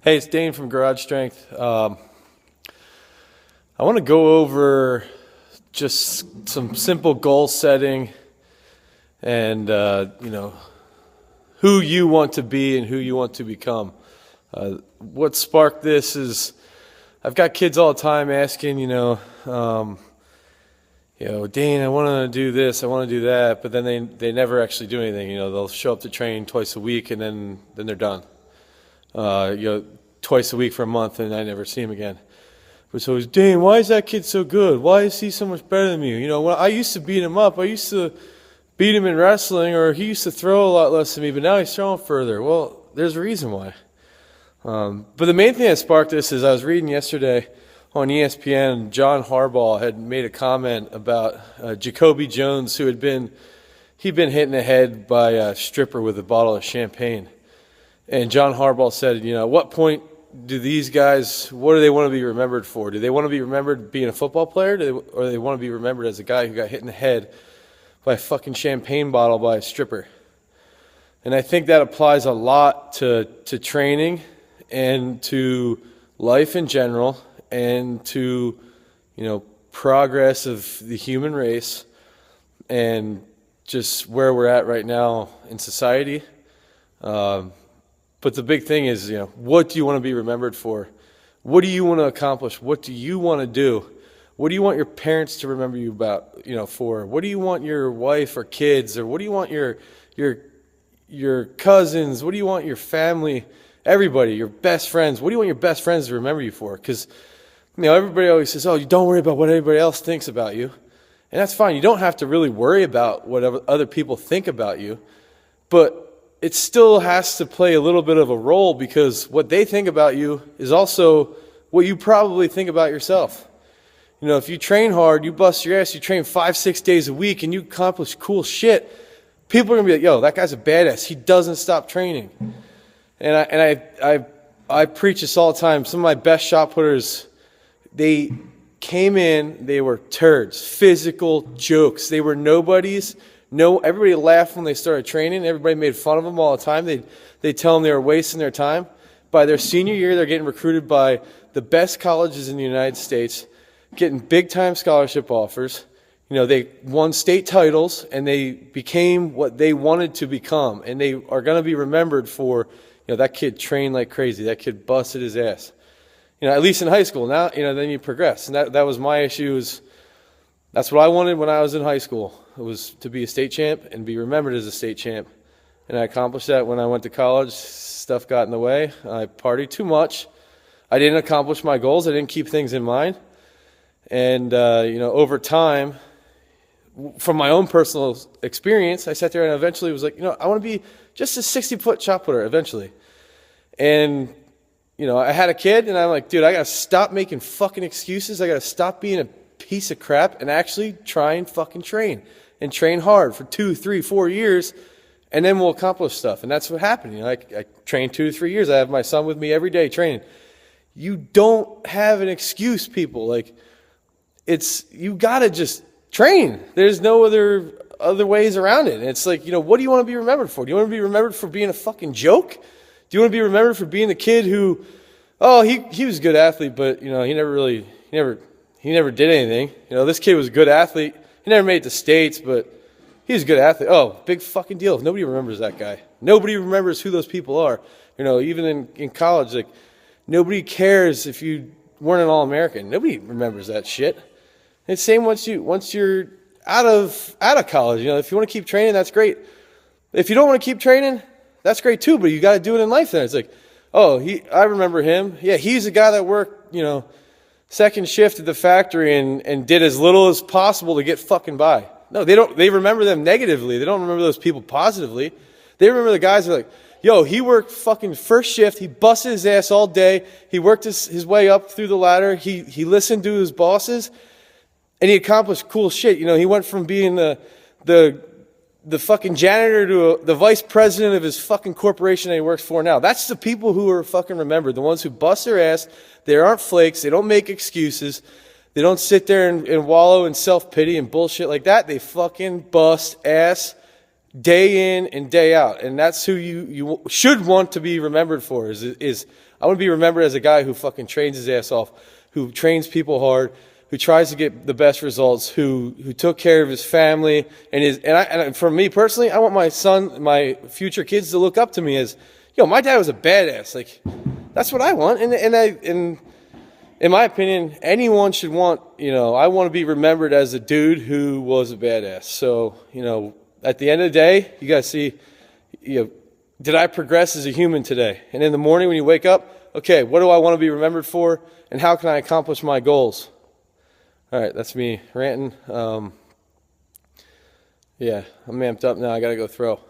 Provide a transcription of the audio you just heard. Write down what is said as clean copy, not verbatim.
Hey, it's Dane from Garage Strength. I want to go over just some simple goal setting and, who you want to be and who you want to become. What sparked this is I've got kids all the time asking, Dane, I want to do this, I want to do that, but then they never actually do anything. They'll show up to train twice a week and then they're done. Twice a week for a month, and I never see him again. But so it's, Dane, why is that kid so good? Why is he so much better than me? When I used to beat him up, I used to beat him in wrestling, or he used to throw a lot less than me, but now he's throwing further. Well, there's a reason why. But the main thing that sparked this is I was reading yesterday on ESPN, John Harbaugh had made a comment about Jacoby Jones, he'd been hit in the head by a stripper with a bottle of champagne. And John Harbaugh said, at what point do these guys, what do they want to be remembered for? Do they want to be remembered being a football player, or do they want to be remembered as a guy who got hit in the head by a fucking champagne bottle by a stripper? And I think that applies a lot to training and to life in general and to, progress of the human race and just where we're at right now in society. But the big thing is, what do you want to be remembered for? What do you want to accomplish? What do you want to do? What do you want your parents to remember you about, for? What do you want your wife or kids, or what do you want your cousins? What do you want your family, everybody, your best friends? What do you want your best friends to remember you for? Because, everybody always says, oh, you don't worry about what everybody else thinks about you. And that's fine. You don't have to really worry about what other people think about you. But it still has to play a little bit of a role, because what they think about you is also what you probably think about yourself. If you train hard, you bust your ass, you train 5-6 days a week, and you accomplish cool shit, people are going to be like, yo, that guy's a badass. He doesn't stop training. And I preach this all the time. Some of my best shot putters, they came in, they were turds, physical jokes. They were nobodies. No, everybody laughed when they started training. Everybody made fun of them all the time. They'd tell them they were wasting their time. By their senior year, they're getting recruited by the best colleges in the United States, getting big-time scholarship offers. They won state titles, and they became what they wanted to become. And they are going to be remembered for, that kid trained like crazy. That kid busted his ass. At least in high school. Now, then you progress. And that was my issue. That's what I wanted when I was in high school. It was to be a state champ and be remembered as a state champ. And I accomplished that when I went to college. Stuff got in the way. I partied too much. I didn't accomplish my goals. I didn't keep things in mind. And, over time, from my own personal experience, I sat there and eventually was like, I want to be just a 60-foot shot putter eventually. And, I had a kid, and I'm like, dude, I got to stop making fucking excuses. I got to stop being a piece of crap and actually try and fucking train. And train hard for 2, 3, 4 years, and then we'll accomplish stuff. And that's what happened. I trained 2 to 3 years. I have my son with me every day training. You don't have an excuse, people. You got to just train. There's no other ways around it. And it's like, what do you want to be remembered for? Do you want to be remembered for being a fucking joke? Do you want to be remembered for being the kid who, he was a good athlete, but, he never did anything. This kid was a good athlete. He never made it to states, but he was a good athlete. Oh, big fucking deal. Nobody remembers that guy. Nobody remembers who those people are. Even in college, nobody cares if you weren't an All-American. Nobody remembers that shit. And same once you're out of college. If you want to keep training, that's great. If you don't want to keep training, that's great too, but you got to do it in life then. It's like, I remember him. Yeah, he's the guy that worked, second shift at the factory and did as little as possible to get fucking by. No, they don't. They remember them negatively. They don't remember those people positively. They remember the guys who are like, yo, he worked fucking first shift. He busted his ass all day. He worked his way up through the ladder. He listened to his bosses, and he accomplished cool shit. He went from being the fucking janitor to the vice president of his fucking corporation that he works for now. That's the people who are fucking remembered. The ones who bust their ass. They aren't flakes. They don't make excuses. They don't sit there and wallow in self-pity and bullshit like that. They fucking bust ass day in and day out. And that's who you should want to be remembered for, is I want to be remembered as a guy who fucking trains his ass off, who trains people hard, who tries to get the best results, who took care of his family and for me personally, I want my future kids to look up to me as, yo, my dad was a badass. Like, that's what I want. And in my opinion, anyone should want, I want to be remembered as a dude who was a badass. So, at the end of the day, you guys see, did I progress as a human today? And in the morning when you wake up, okay, what do I want to be remembered for? And how can I accomplish my goals? All right, that's me ranting. Yeah, I'm amped up now. I got to go throw.